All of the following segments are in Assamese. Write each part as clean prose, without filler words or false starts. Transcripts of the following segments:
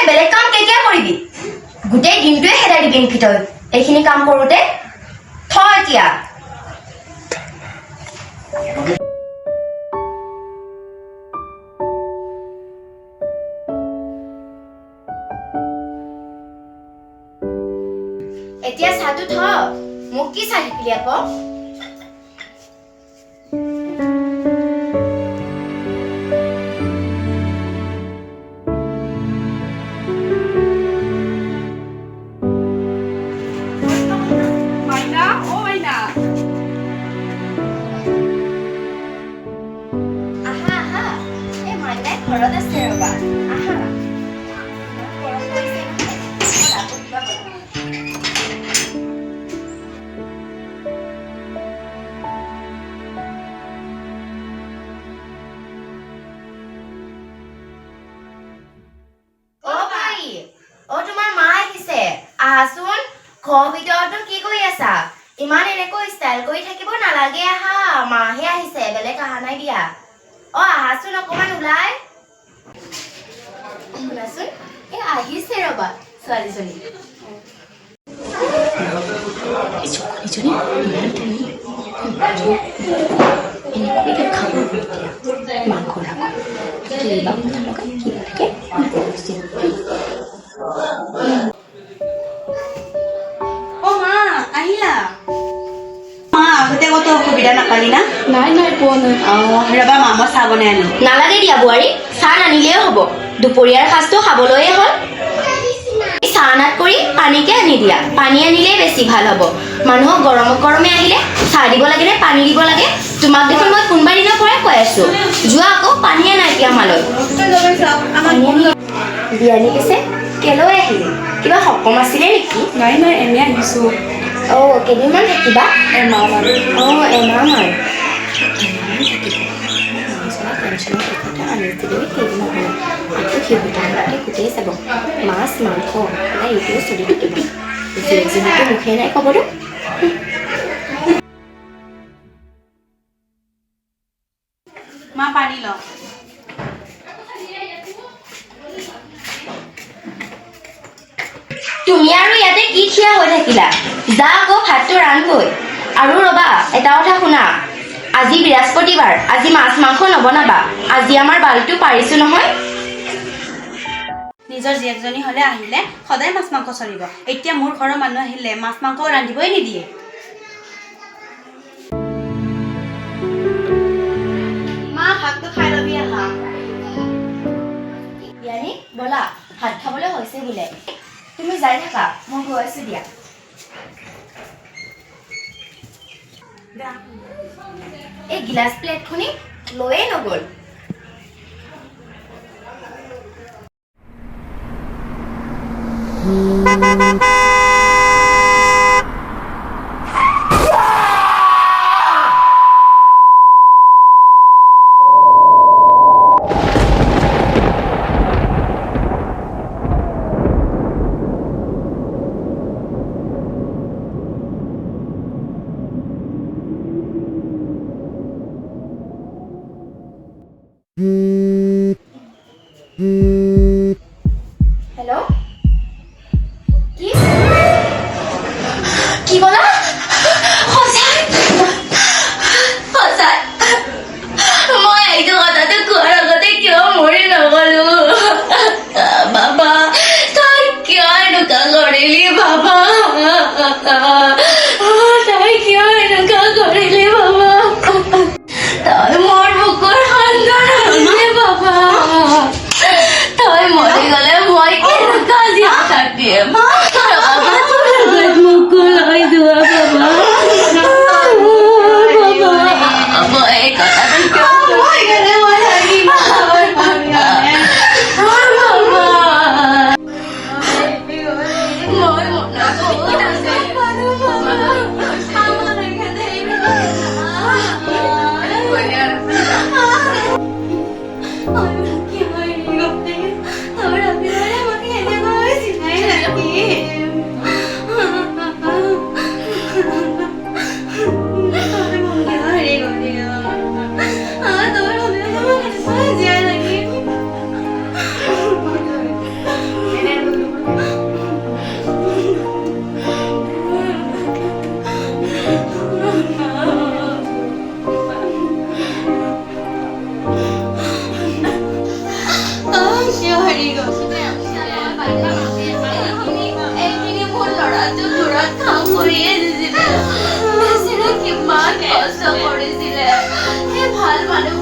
বেলেগ কাম কেতিয়া কৰিবি গোটেই দিনটোৱে হেৰাই দিবি নেকি তই এইখিনি কাম কৰোঁতে থ এতিয়া এতিয়া চাহটো থ মোক কি চাহ শিকিলি আকৌ ঘৰত আছে ৰবা আহা গৰম পৰিছে অ তোমাৰ মা আহিছে আহাচোন ঘৰৰ ভিতৰতো কি কৰি আছা ইমান এনেকৈ ষ্টাইল কৰি থাকিব নালাগে আহা মাহে আহিছে বেলেগ আহা নাই দিয়া অ আহাচোন অকমান ওলাই শুনাচোন এই আহিছে ৰবা ছোৱালীজনী অসুবিধা নাপালি না নাই পোৱা নাই ৰবা মা মই চাহ বনাই আনো নালাগে দিয়া বোৱাৰী চাহ নানিলেও হ'ব দুপৰীয়াৰ সাজটো খাবলৈয়ে হ'ল চাহ নাত কৰি পানীকে আনি দিয়া পানী আনিলে বেছি ভাল হ'ব মানুহক গৰমে আহিলে চাহ দিব লাগে নে পানী দিব লাগে তোমাক দেখোন মই কোনোবা দিনৰ পৰাই কৈ আছো যোৱা আকৌ পানীয়ে নাই এতিয়া আমালৈ বিয়ানী পিছে কেলৈ আহিলি কিবা সকাম আছিলে নেকি নাই এনে আহিছো অ কেইদিনমান থাকিবা এমাহ মান গোটেই চাব মাছ মাংস এইটোও চলি থাকিব যিহেতু মুখে নাই খবৰটো মা পানী ল তুমি আৰু ইয়াতে কি থিয়া হৈ থাকিলা যা আকৌ ভাতটো ৰান্ধগৈ আৰু ৰবা এটা কথা শুনা আজি বৃহস্পতিবাৰ আজি মাছ মাংস নবনাবা আজি আমাৰ বাৰীটো পাৰিছো নহয় নিজৰ জীয়েকজনী হলে আহিলে সদায় মাছ মাংস চলিব এতিয়া মোৰ ঘৰৰ মানুহ আহিলে মাছ মাংস ৰান্ধিবই নিদিয়ে মা ভাতটো খাই লবি আহা বিয়ানী বলা ভাত খাবলৈ হৈছে বোলে তুমি যাই থাকা মই গৈ আছো দিয়া এই গিলাচ প্লেটখনি লৈয়ে নগ'ল হেল্ল' কি ক'লা সঁচাই মই এইটো কথাটো কোৱাৰ আগতে কিয় মৰি নগলো বাবা তই কিয় এনেকুৱা কৰিলি বাবা তই কিয় এনেকুৱা কৰিলি বাবা তই মোৰ বুকুৰ সন্তান বাবা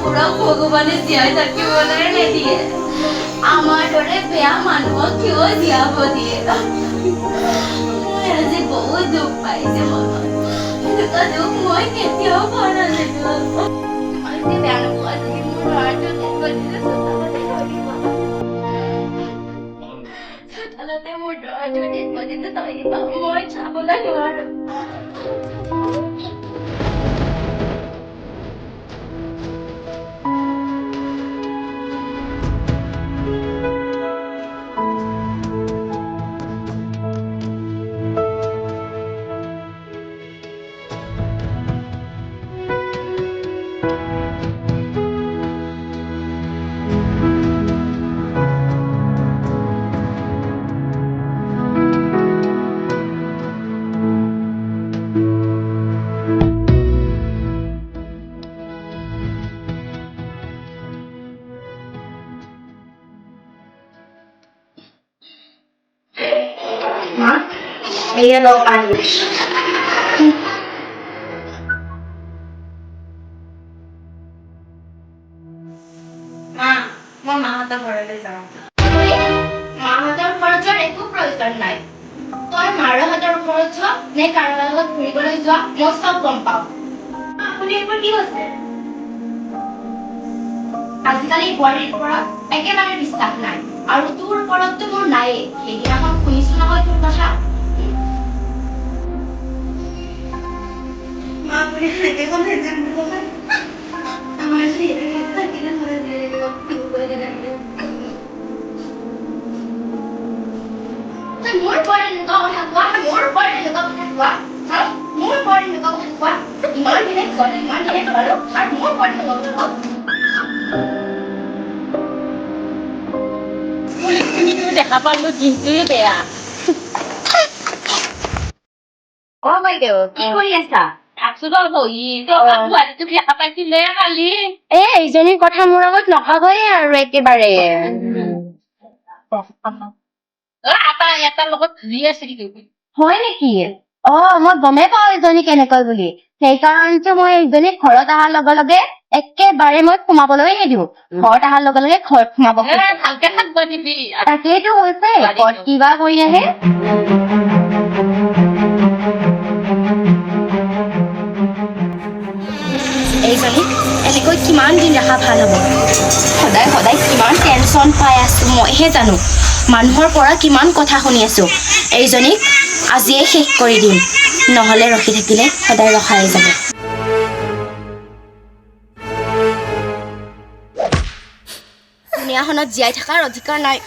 মানুহবোৰক ভগৱানে জীয়াই থাকিবলৈ নিদিয়ে আমাৰ দৰে বেয়া মানুহক কিয় জীয়াব দিয়ে মই আজি বহুত দুখ পাইছে মনত এনেকুৱা দুখ মই কেতিয়াও পোৱা নাছিলো তোমালোকে বেয়া নোপোৱা যদি মোৰ ল'ৰাটো দেখুৱাইছিলে চোতালতে মোৰ ল'ৰাটো দেখুৱাইছিলে থৈ দিবা মই চাবলৈ নোৱাৰো Iya lo panis. Ma, মই মাহঁতৰ ঘৰলৈ যাওঁ। মাহঁতৰ ঘৰত যোৱাৰ একো প্ৰয়োজন নাই। তই মাৰহঁতৰ ঘৰত যোৱা নে কাৰোবাৰ লগত ফুৰিবলৈ যোৱা মই চব গম পাওঁ। আপুনি এইবোৰ কি হৈছে? আজিকালি বোৱাৰীৰ ওপৰত একেবাৰে বিশ্বাস নাই। আৰু তোৰ ওপৰততো মোৰ নায়েই। সেইদিনাখন শুনিছো নহয় তোৰ কথা। মা আপুনি এনেকে ক'লে যে মোৰ লগত আমাৰ যে থাকিলে নহয় যে মোৰ ওপৰত এনেকুৱা কথা কোৱা মোৰ ওপৰত এনেকুৱা কথা কোৱা মোৰ ওপৰত এনেকুৱা কথা কোৱা ইমান দিনে গ'লে ইমান দিনে গ'লো আৰু মোৰ ওপৰত এনেকুৱা কথা কোৱা দেখা পালো দিনটোৱে বেয়া অ বাইদেউ কি কৰি আছা এইজনীৰ কথা মোৰ আগত নকবয়ে আৰু একেবাৰে হয় নেকি অ মই গমেই পাওঁ এইজনী কেনেকৈ বুলি সেইকাৰণে মই এইজনী ঘৰত অহাৰ লগে লগে একেবাৰে মই সোমাবলৈ নিদিওঁ ঘৰত অহাৰ লগে লগে ঘৰত সোমাব তাকেইতো হৈছে ক'ত কিবা কৰি আহে এইজনী এনেকৈ কিমান দিন ৰখা ভাল হ'ব সদায় সদায় কিমান টেনচন পাই আছো মইহে জানো মানুহৰ পৰা কিমান কথা শুনি আছো এইজনীক আজিয়ে শেষ কৰি দিম নহ'লে ৰখি থাকিলে সদায় ৰখাই যাব দুনিয়াখনত জীয়াই থকাৰ অধিকাৰ নাই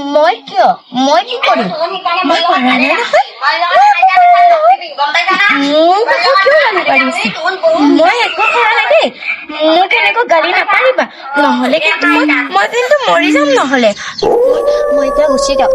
মই কিয় মই কি কৰিম মই কৰা নাই মই একো কৰা নাই দেই মোক এনেকৈ গালি নাপাৰিবা নহ'লে কিন্তু মই কিন্তু মৰি যাম নহ'লে মই এতিয়া গুচি যাওঁ